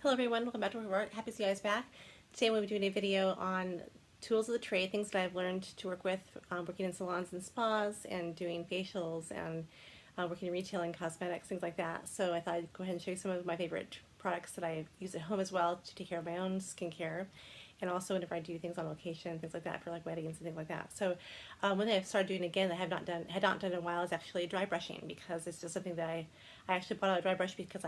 Hello everyone, welcome back to my work. Happy to see you guys back. Today we'll be doing a video on tools of the trade, things that I've learned to work with working in salons and spas and doing facials and working in retail and cosmetics, things like that. So I thought I'd go ahead and show you some of my favorite products that I use at home as well to take care of my own skincare, and also whenever I do things on location, things like that for like weddings and things like that. So one thing I've started doing again that I had not done in a while is actually dry brushing, because it's just something that I actually bought a dry brush because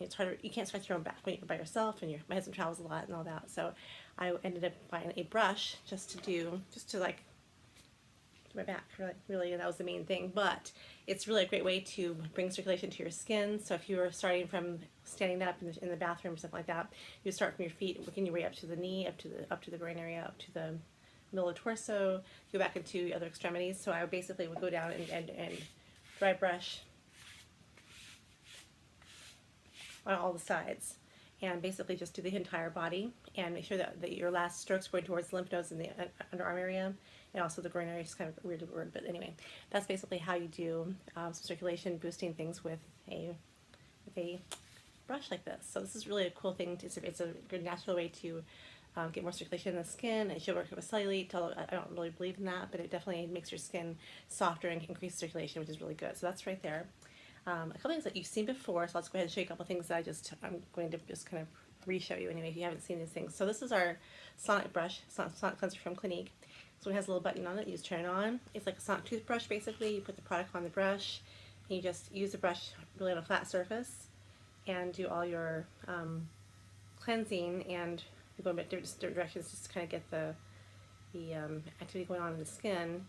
it's harder, you can't scratch your own back when you're by yourself, and my husband travels a lot and all that. So I ended up buying a brush just to like my back, really, and that was the main thing. But it's really a great way to bring circulation to your skin. So if you are starting from standing up in the bathroom or something like that, you start from your feet, working your way up to the knee, up to the groin area, up to the middle of the torso, go back into other extremities. So I basically would go down and dry brush on all the sides, and basically just do the entire body, and make sure that your last stroke's going towards the lymph nodes in the underarm area, and also the groin area. Is kind of a weird word, but anyway, that's basically how you do some circulation boosting things with a brush like this. So this is really a cool thing. It's a good natural way to get more circulation in the skin. It should work with cellulite, although I don't really believe in that, but it definitely makes your skin softer and increases circulation, which is really good. So that's right there. A couple things that you've seen before, so let's go ahead and show you a couple things that I'm going to just kind of re-show you anyway if you haven't seen these things. So this is our sonic brush, sonic cleanser from Clinique. So it has a little button on it, you just turn it on. It's like a sonic toothbrush basically. You put the product on the brush, and you just use the brush really on a flat surface and do all your cleansing, and you go in different directions just to kind of get the activity going on in the skin.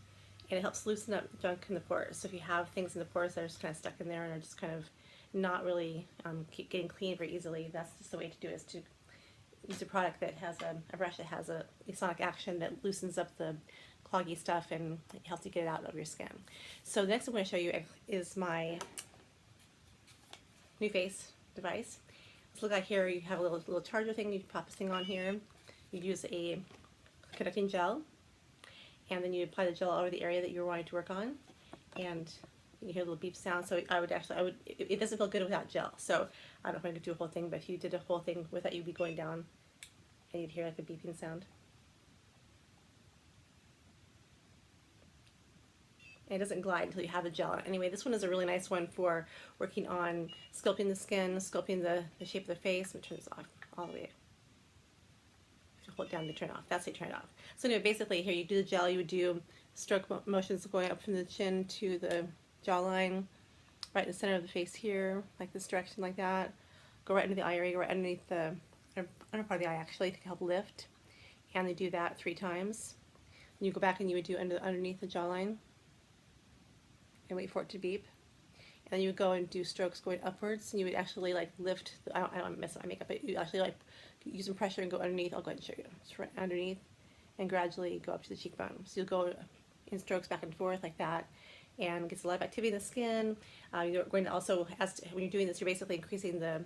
And it helps loosen up junk in the pores. So if you have things in the pores that are just kind of stuck in there and are just kind of not really keep getting clean very easily, that's just the way to do it, is to use a product that has a brush that has a sonic action that loosens up the cloggy stuff and helps you get it out of your skin. So the next thing I'm going to show you is my NuFace device. Let's look at here. You have a little charger thing. You pop this thing on here. You use a conducting gel, and then you apply the gel all over the area that you're wanting to work on, and you hear a little beep sound. So it doesn't feel good without gel. So I don't know if I'm going to do a whole thing, but if you did a whole thing with that, you'd be going down and you'd hear like a beeping sound. And it doesn't glide until you have the gel on. Anyway, this one is a really nice one for working on sculpting the skin, sculpting the shape of the face. Let me turn this off all the way. Hold down to turn off. That's how you turn it off. So anyway, basically here you do the gel. You would do stroke motions going up from the chin to the jawline, right in the center of the face here, like this direction, like that. Go right into the eye area, go right underneath the under part of the eye actually, to help lift. And they do that 3 times. And you go back and you would do underneath the jawline and wait for it to beep. And then you would go and do strokes going upwards, and you would actually like lift. I don't mess up my makeup, but you actually like use some pressure and go underneath. I'll go ahead and show you. Just right underneath, and gradually go up to the cheekbone. So you'll go in strokes back and forth like that, and gets a lot of activity in the skin. You're going to also, when you're doing this, you're basically increasing the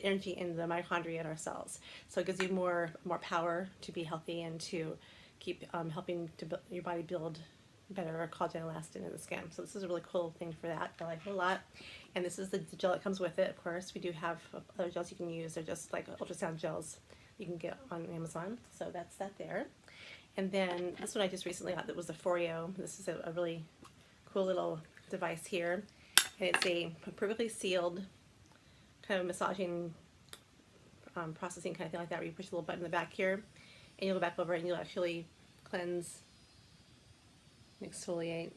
energy in the mitochondria in our cells. So it gives you more power to be healthy and to keep helping to build your body build better collagen elastin in the skin. So this is a really cool thing for that. I like it a lot. And this is the gel that comes with it, of course. We do have other gels you can use. They're just like ultrasound gels you can get on Amazon. So that's that there. And then this one I just recently got, that was the Foreo. This is a really cool little device here. And it's a perfectly sealed kind of massaging processing kind of thing like that, where you push a little button in the back here, and you'll go back over and you'll actually cleanse, exfoliate,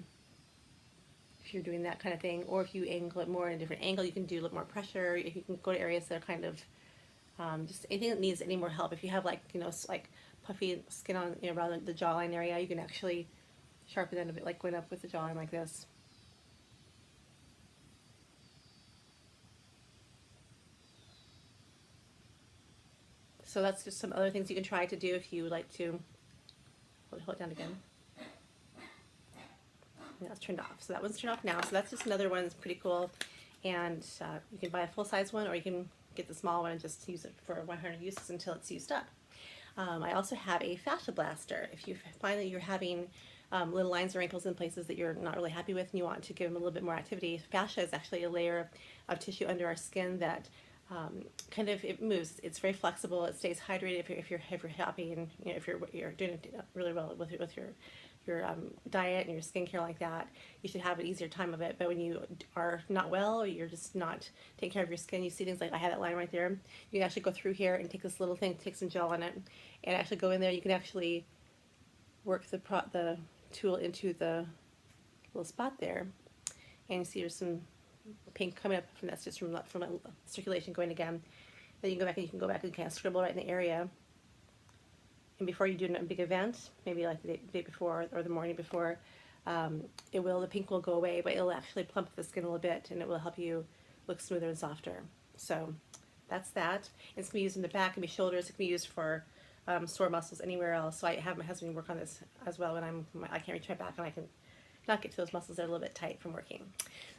if you're doing that kind of thing. Or if you angle it more in a different angle, you can do a little more pressure. If you can go to areas that are kind of just anything that needs any more help. If you have like like puffy skin on around the jawline area, you can actually sharpen it a bit, like going up with the jawline like this. So that's just some other things you can try to do if you would like to. Hold it down again. Now it's turned off. So that one's turned off now. So that's just another one that's pretty cool. And you can buy a full-size one, or you can get the small one and just use it for 100 uses until it's used up. I also have a Fascia Blaster. If you find that you're having little lines or wrinkles in places that you're not really happy with and you want to give them a little bit more activity, fascia is actually a layer of tissue under our skin that kind of, it moves. It's very flexible. It stays hydrated if you're happy, and you know, if you're doing it really well with your diet and your skincare like that, you should have an easier time of it. But when you are not well, or you're just not taking care of your skin, you see things like I had that line right there. You can actually go through here and take this little thing, take some gel on it, and actually go in there. You can actually work the tool into the little spot there, and you see there's some pink coming up from that's just from circulation going again. Then you can go back and kind of scribble right in the area. And before you do a big event, maybe like the day before or the morning before, the pink will go away, but it'll actually plump the skin a little bit, and it will help you look smoother and softer. So that's that. It's going to be used in the back, it can be shoulders, it can be used for sore muscles anywhere else. So I have my husband work on this as well when I can't reach my back and I can not get to those muscles that are a little bit tight from working.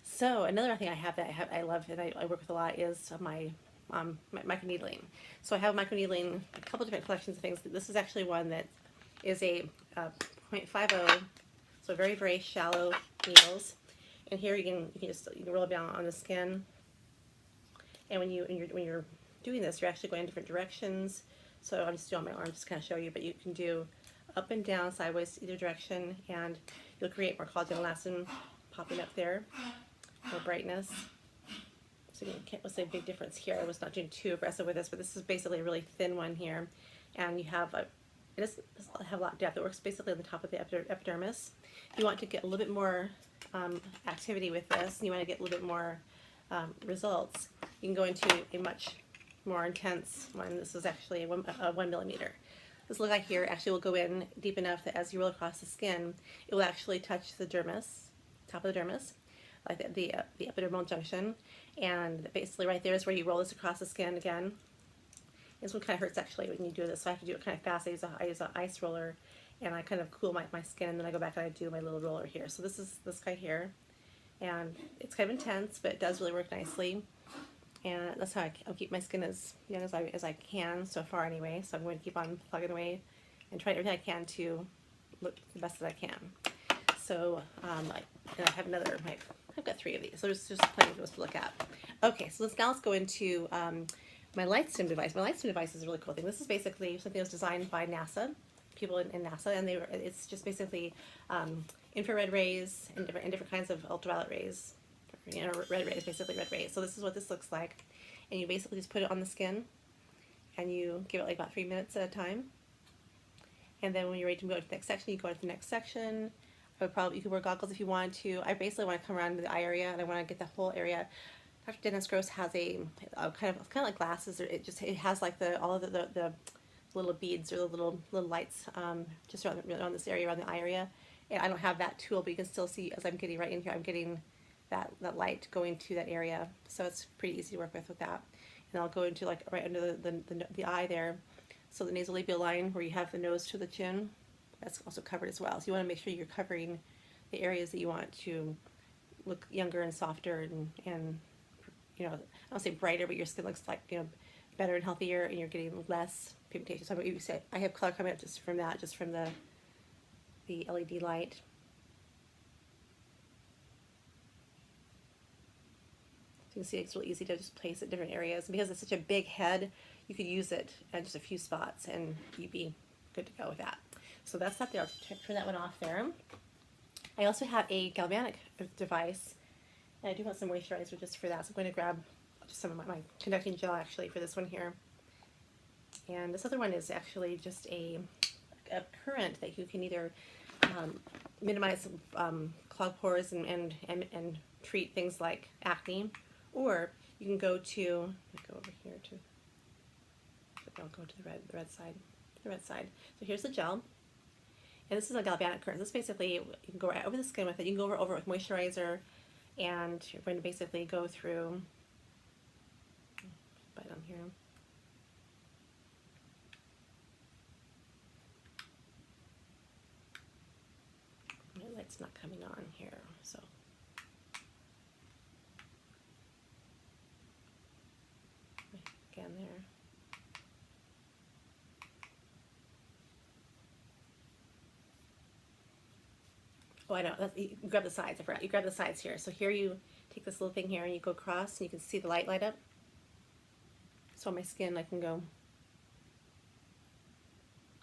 So another thing I have that I love and I work with a lot is my microneedling. So I have microneedling, a couple different collections of things. This is actually one that is a 0.50, so very, very shallow needles. And here you can roll it down on the skin. And when you're doing this, you're actually going in different directions. So I'm just doing my arm just kind of show you, but you can do up and down, sideways, either direction, and you'll create more collagen elastin popping up there, more brightness. So you can't say a big difference here. I was not doing too aggressive with this, but this is basically a really thin one here, and you have it doesn't have a lot of depth. It works basically on the top of the epidermis. If you want to get a little bit more activity with this, and you want to get a little bit more results, you can go into a much more intense one. This is actually a 1 millimeter. This look like here actually will go in deep enough that as you roll across the skin, it will actually touch the dermis, top of the dermis, like the epidermal junction, and basically right there is where you roll this across the skin again. This one kind of hurts actually when you do this, so I have to do it kind of fast. I use an ice roller, and I kind of cool my skin, and then I go back and I do my little roller here. So this is this guy here, and it's kind of intense, but it does really work nicely. And that's how I'll keep my skin as young as I can so far anyway. So I'm going to keep on plugging away and trying everything I can to look the best that I can. So I have another, I've got 3 of these. So there's just plenty of those to look at. Okay, so now let's go into my light stim device. My light stim device is a really cool thing. This is basically something that was designed by NASA, people in NASA, and it's just basically infrared rays and different kinds of ultraviolet rays. Red rays, basically red rays. So this is what this looks like, and you basically just put it on the skin, and you give it like about 3 minutes at a time. And then when you're ready to go to the next section, you go to the next section. You could wear goggles if you want to. I basically want to come around to the eye area, and I want to get the whole area. Dr. Dennis Gross has a kind of like glasses. It has like all of the little beads or the little lights just around this area, around the eye area. And I don't have that tool, but you can still see as I'm getting right in here, I'm getting that light going to that area, so it's pretty easy to work with that. And I'll go into like right under the eye there, so the nasolabial line where you have the nose to the chin, that's also covered as well. So you want to make sure you're covering the areas that you want to look younger and softer and you know, I don't say brighter, but your skin looks like, you know, better and healthier, and you're getting less pigmentation. So I have color coming up just from the LED light. You can see it's really easy to just place it in different areas. And because it's such a big head, you could use it at just a few spots and you'd be good to go with that. So that's up there. I'll turn that one off there. I also have a Galvanic device, and I do want some moisturizer just for that. So I'm going to grab just some of my conducting gel actually for this one here. And this other one is actually just a current that you can either minimize clogged pores and treat things like acne. Or you can go to, go over here to, I'll go to the red side. So here's the gel, and this is a galvanic current. This basically, you can go right over the skin with it. You can go over it with moisturizer, and you're going to basically go through, right on here. My light's not coming on here, so. Again there. Oh, I know. You grab the sides. I forgot. You grab the sides here. So here you take this little thing here and you go across, and you can see the light up. So on my skin I can go,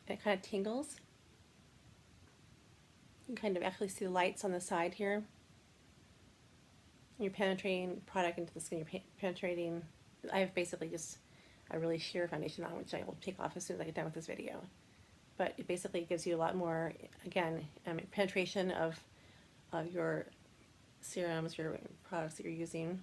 and it kind of tingles. You can kind of actually see the lights on the side here. You're penetrating product into the skin. You're penetrating. I have basically just a really sheer foundation on, which I will take off as soon as I get done with this video. But it basically gives you a lot more, again, penetration of your serums, your products that you're using,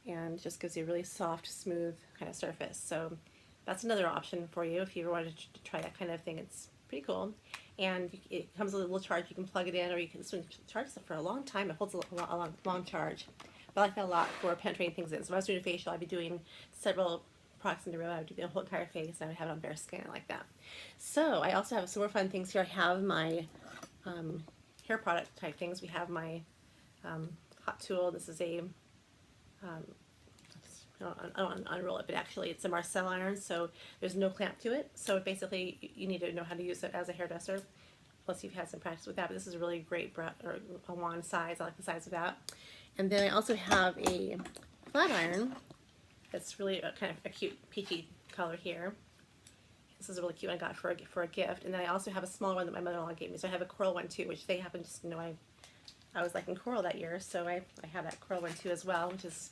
and just gives you a really soft, smooth kind of surface. So that's another option for you if you wanted to try that kind of thing. It's pretty cool. And it comes with a little charge. You can plug it in, or you can charge it for a long time. It holds a long charge. But I like that a lot for penetrating things in. So if I was doing a facial, I'd be doing several products in a row. I would do the whole entire face, and I would have it on bare skin like that. So I also have some more fun things here. I have my hair product type things. We have my hot tool. This is a I don't want to unroll it, but actually it's a Marcel iron, so there's no clamp to it. So basically you need to know how to use it as a hairdresser. Plus you've had some practice with that, but this is a really great a wand size. I like the size of that. And then I also have a flat iron that's really kind of a cute peachy color here. This is a really cute one I got for a gift. And then I also have a smaller one that my mother-in-law gave me. So I have a coral one too, which they happen to know I was liking coral that year, so I have that coral one too as well, which is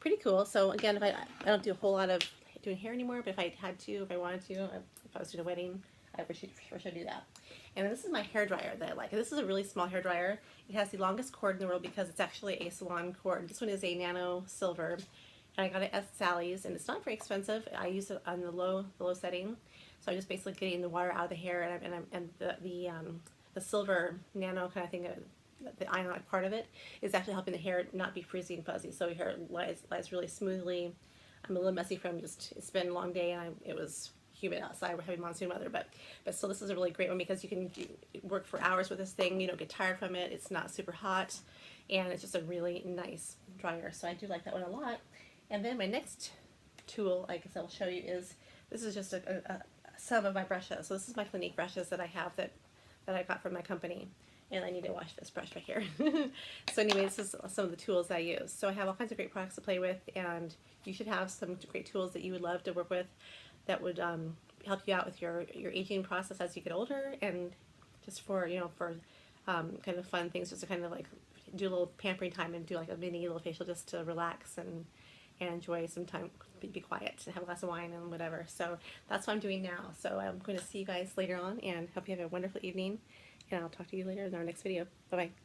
pretty cool. So again, if I don't do a whole lot of doing hair anymore, but if I had to, if I wanted to, if I was doing a wedding, I for sure should do that. And this is my hair dryer that I like. This is a really small hair dryer. It has the longest cord in the world because it's actually a salon cord. This one is a nano silver, and I got it at Sally's, and it's not very expensive. I use it on the low setting, so I'm just basically getting the water out of the hair, and the silver nano kind of thing. The ionic part of it is actually helping the hair not be frizzy and fuzzy, so your hair lies really smoothly. I'm a little messy from it's been a long day, and it was humid outside. We're having monsoon weather, but still, this is a really great one because you can work for hours with this thing. You don't get tired from it. It's not super hot, and it's just a really nice dryer. So I do like that one a lot. And then my next tool, I guess I'll show you, is this is just some of my brushes. So this is my Clinique brushes that I have that I got from my company. And I need to wash this brush right here. So anyway, this is some of the tools that I use. So I have all kinds of great products to play with, and you should have some great tools that you would love to work with that would help you out with your aging process as you get older, and just for kind of fun things, just to kind of like do a little pampering time and do like a mini little facial just to relax and enjoy some time, be quiet and have a glass of wine and whatever. So that's what I'm doing now. So I'm going to see you guys later on, and hope you have a wonderful evening. And I'll talk to you later in our next video. Bye-bye.